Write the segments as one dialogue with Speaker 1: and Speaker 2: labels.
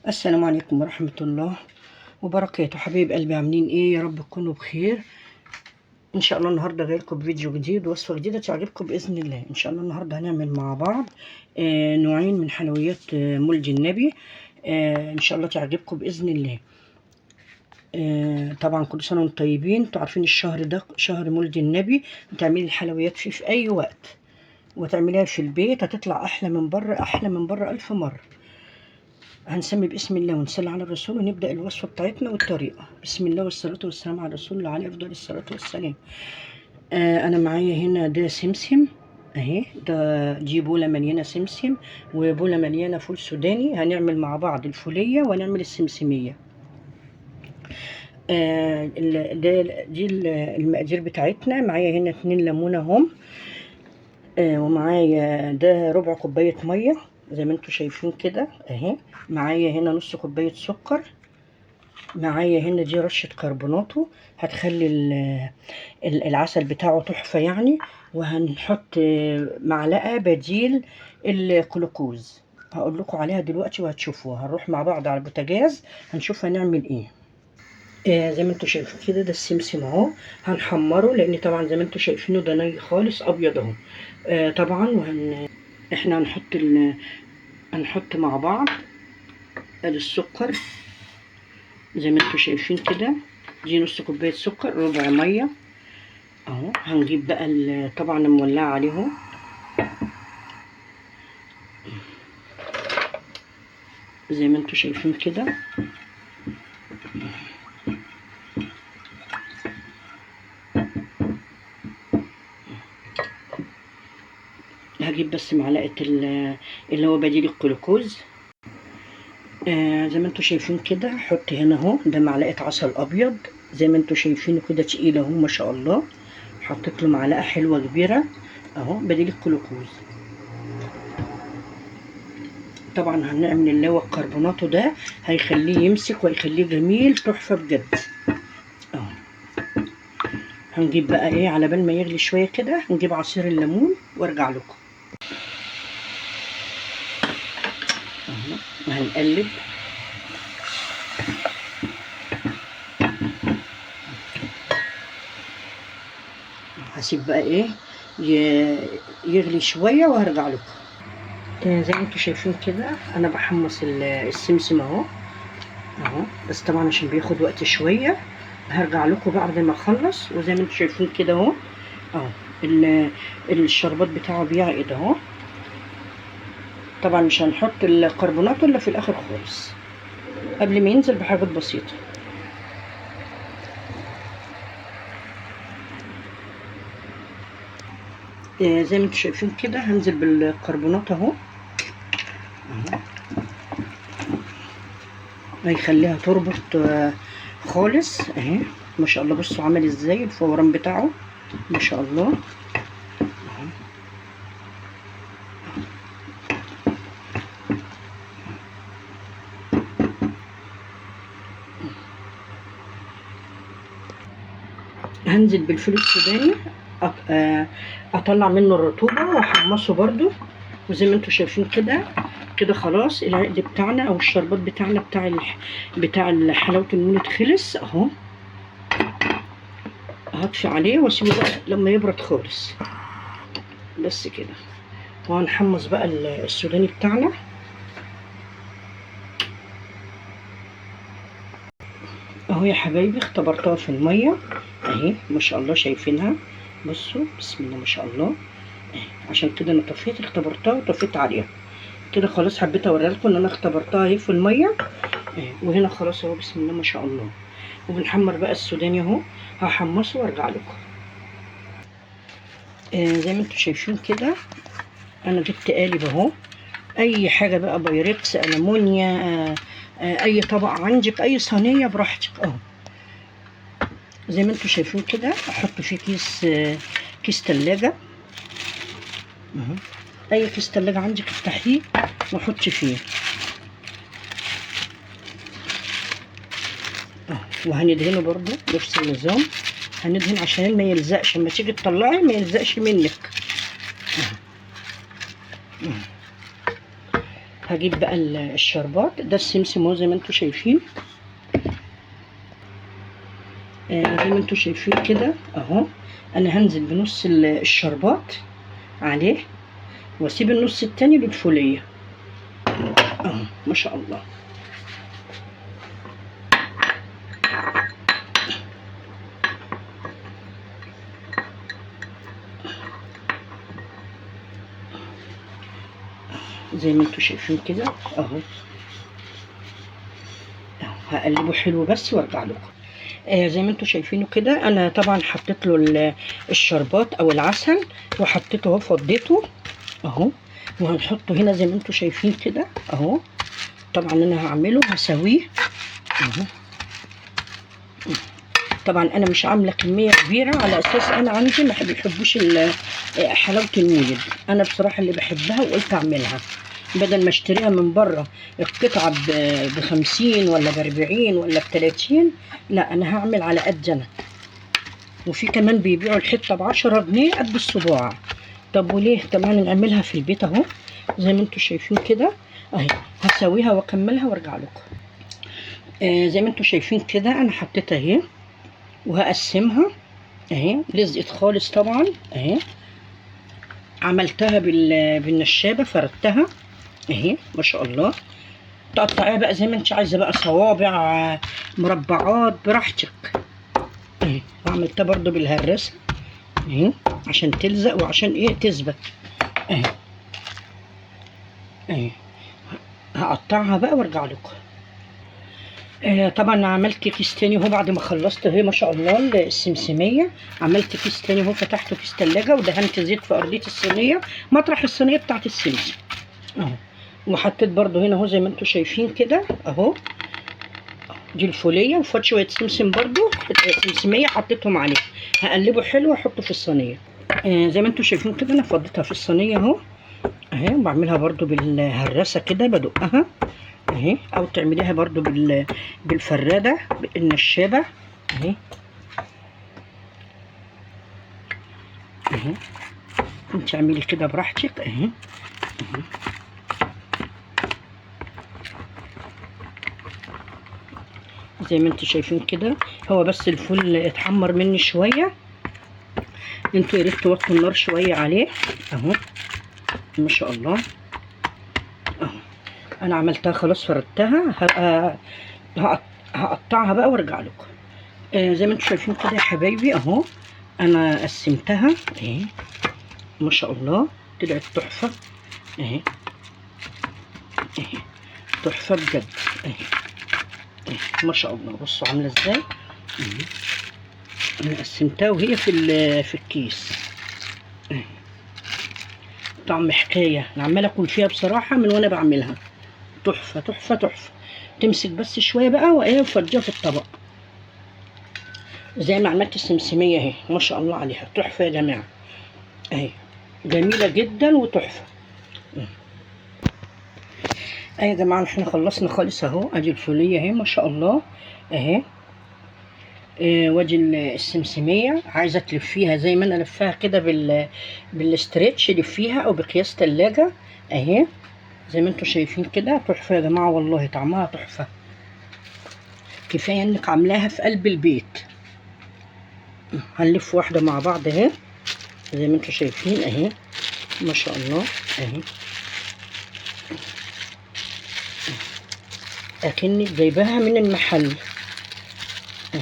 Speaker 1: السلام عليكم ورحمة الله وبركاته. حبايب قلبي، عاملين ايه؟ يا رب تكونوا بخير. ان شاء الله النهارده جاي لكم بفيديو جديد، وصفة جديدة تعجبكم بإذن الله. ان شاء الله النهارده هنعمل مع بعض نوعين من حلويات مولد النبي. ان شاء الله تعجبكم بإذن الله. طبعا كل سنة وانتم طيبين. انتوا عارفين الشهر ده شهر مولد النبي، بتعملي الحلويات فيه في اي وقت وتعمليها في البيت هتطلع احلى من بره، احلى من بره الف مرة. هنسمي باسم الله ونصلي على الرسول ونبدأ الوصفة بتاعتنا والطريقة. بسم الله والصلاة والسلام على رسول الله عليه أفضل الصلاة والسلام. أنا معايا هنا ده سمسم أهي، دي بولة مليانة سمسم وبولة مليانة فول سوداني. هنعمل مع بعض الفولية ونعمل السمسمية. دي المقادير بتاعتنا. معايا هنا 2 ليمونة هم، ومعايا ده ربع كوباية مية زي ما انتوا شايفين كده اهي. معايا هنا نص كوباية سكر. معايا هنا دي رشة كربوناتو هتخلي العسل بتاعه تحفة يعني. وهنحط معلقة بديل الجلوكوز، هقول لكم عليها دلوقتي وهتشوفوها. هنروح مع بعض على البوتاجاز هنشوف هنعمل ايه. زي ما انتوا شايفين كده ده السمسم اهو. هنحمره لان طبعا زي ما انتوا شايفينه ده ني خالص ابيض اهو. طبعا احنا هنحط مع بعض ادي السكر زي ما انتوا شايفين كده. دي نص كوبايه سكر، ربع ميه اهو. هنجيب بقى طبعا مولعه عليهم زي ما انتوا شايفين كده. هجيب بس معلقه اللي هو بديل الجلوكوز. زي ما انتوا شايفين كده. هحط هنا اهو ده معلقه عسل ابيض زي ما انتوا شايفينه كده، تقيل اهو ما شاء الله. حطيت له معلقه حلوه كبيره اهو بديل الجلوكوز. طبعا هنعمل اللي هو الكربوناتو ده هيخليه يمسك ويخليه جميل تحفه بجد اهو. هنجيب بقى ايه على بال ما يغلي شويه كده، هنجيب عصير الليمون وارجع لكم اهو. وهنقلب هسيب بقى ايه يغلي شويه وهرجع لكم. زي ما انتوا شايفين كده انا بحمص السمسم اهو اهو. بس طبعا عشان بياخد وقت شويه هرجع لكم بعد ما اخلص. وزي ما انتوا شايفين كده اهو اهو الشربات بتاعه بيعقد اهو. طبعا مش هنحط الكربونات الا في الاخر خالص قبل ما ينزل بحاجات بسيطه. زي ما انتوا شايفين كده هنزل بالكربونات اهو هيخليها تربط خالص اهي. ما شاء الله بصوا عمل ازاي الفوران بتاعه ما شاء الله. هنزل بالفول السوداني اطلع منه الرطوبه واحمصه برده. وزي ما انتوا شايفين كده كده خلاص العقد بتاعنا او الشربات بتاعنا بتاع حلاوه المولد خلص اهو. هطفي عليه واسيبه بقى لما يبرد خالص بس كده. وهنحمص بقى السوداني بتاعنا اهو يا حبايبي. اختبرتها في الميه اهي ما شاء الله شايفينها. بصوا بسم الله ما شاء الله اهي. عشان كده انا طفيت، اختبرتها وطفيت عليها كده خلاص. حبيت اوريها لكم ان انا اختبرتها اهي في الميه اهي. وهنا خلاص اهو بسم الله ما شاء الله. وبنحمر بقى السوداني اهو. هحمصه وارجع لكم. زي ما انتم شايفين كده انا جبت قالب اهو. اي حاجه بقى بايركس المونيا اي طبق عندك اي صينيه براحتك اهو. زي ما انتم شايفين كده احط فيه كيس تلاجة اهو. اي كيس تلاجة عندك افتحيه وحطي فيه اهو. وهندهنه برضو نفس النظام. هندهن عشان ما يلزقش لما تيجي تطلعي ما يلزقش منك اهو. هجيب بقى الشربات ده، السمسم اهو زي ما انتوا شايفين. زي ما انتوا شايفين كده اهو. انا هنزل بنص الشربات عليه، واسيب النص التاني للفوليه اهو. ما شاء الله. زي ما انتوا شايفين كده اهو. هقلبه حلو بس وارجع لكم. زي ما انتوا شايفينه كده، انا طبعا حطيت له الشربات او العسل، وحطيته اهو، فضيته اهو. وهنحطه هنا زي ما انتوا شايفين كده اهو. طبعا انا هعمله هسويه اهو. طبعا انا مش عامله كميه كبيره، على اساس انا عندي ما بيحبوش حلاوه المولد. انا بصراحه اللي بحبها وقلت اعملها، بدل ما اشتريها من بره القطعه ب50 ولا ب40 ولا ب30. لا، انا هعمل على قد انا. وفي كمان بيبيعوا الحته ب10 جنيه قد الصباع. طب وليه؟ طب ما نعملها في البيت اهو زي ما انتوا شايفين كده اهي. هسويها واكملها وارجع لكم. زي ما انتوا شايفين كده انا حطيتها اهي، وهقسمها اهي. لزقت خالص طبعا اهي. عملتها بالنشابه، فردتها اهي. ما شاء الله. تقطعيها بقى زي ما انت عايزه بقى، صوابع، مربعات، براحتك اهي. وعملتها برضو بالهراسه اهي، عشان تلزق وعشان ايه تثبت اهي اهي. هقطعها بقى وارجع لكم. طبعا عملت كيس تاني اهو بعد ما خلصت اهي. ما شاء الله السمسميه. عملت كيس تاني اهو، فتحته كيس تلاجة، ودهنت زيت في ارضيه الصينيه مطرح الصينيه بتاعت السمسم اهو. وحطيت برضو هنا اهو زي ما انتوا شايفين كده اهو. دي الفوليه، وفات شويه سمسم برضو سمسميه حطيتهم عليه. هقلبه حلو واحطه في الصينيه. زي ما انتوا شايفين كده انا فضيتها في الصينيه اهو اهي. وبعملها برضو بالهراسه كده، بدقها اهي، او تعمليها برضو بالفراده النشابه اهي اهي. انت اعملي كده براحتك اهي اهي. زي ما انتوا شايفين كده. هو بس الفول اتحمر مني شويه، انتوا يا ريت توطوا النار شويه عليه اهو. ما شاء الله اهو. انا عملتها خلاص، فردتها. هقطعها بقى وارجع لكم. زي ما انتوا شايفين كده يا حبايبي اهو. انا قسمتها اهي. ما شاء الله طلعت تحفه اهي اهي. تحفه بجد اهي اهي. ما شاء الله. بصوا عامله ازاي اهي. انا قسمتها وهي في الكيس اهي. طعم حكايه. انا عماله اكل فيها بصراحه من وانا بعملها. تحفه تحفه تحفه. تمسك بس شويه بقى وايه، وفضيها في الطبق زي ما عملت السمسميه اهي. ما شاء الله عليها. تحفه يا جماعه اهي. جميله جدا وتحفه اهي يا جماعه. احنا خلصنا خالص اهو. ادي الفوليه اهي ما شاء الله اهي. وادي السمسميه. عايزه تلفيها زي ما انا لفاها كده بالاسترتش، لفيها او بقياس تلاجة اهي. زي ما انتوا شايفين كده. تحفه يا جماعه والله، طعمها تحفه. كفايه انك عاملاها في قلب البيت. هنلف واحده مع بعض اهي زي ما انتوا شايفين اهي. ما شاء الله اهي. اكني جايباها من المحل اهي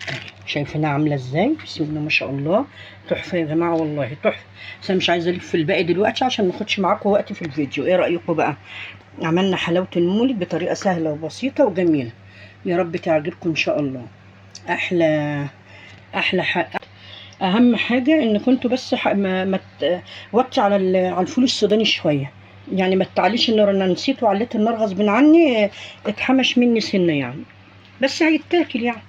Speaker 1: اهي. شايفينها عامله ازاي؟ بسم الله ما شاء الله. تحفه يا جماعه والله تحفه. بس انا مش عايزه الف الباقي دلوقتي عشان ما اخدش معاكم وقت في الفيديو. ايه رايكم بقى؟ عملنا حلاوه المولد بطريقه سهله وبسيطه وجميله. يا رب تعجبكم ان شاء الله. احلى حاجه، اهم حاجه ان كنتوا بس ما وطي على الفول السوداني شويه، يعني ما تعليش النار. انا نسيت وعليت النار غصب عني، اتحمش مني سنه يعني، بس هيتاكل يعني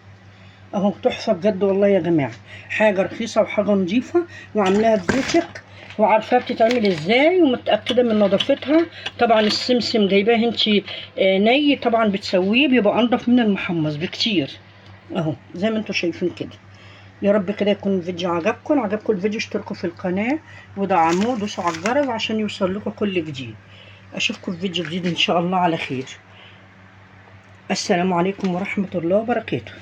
Speaker 1: اهو. تحفه بجد والله يا جماعه. حاجه رخيصه وحاجه نظيفه، وعاملاها ببيتك وعارفاها بتتعمل ازاي ومتاكده من نظافتها. طبعا السمسم جايباه انت ني، طبعا بتسويه بيبقى انضف من المحمص بكتير اهو زي ما انتوا شايفين كده. يا رب كده يكون الفيديو عجبكم الفيديو. اشتركوا في القناه ودعموه، دوسوا على الجرس عشان يوصل لكم كل جديد. اشوفكم في فيديو جديد ان شاء الله على خير. السلام عليكم ورحمة الله وبركاته.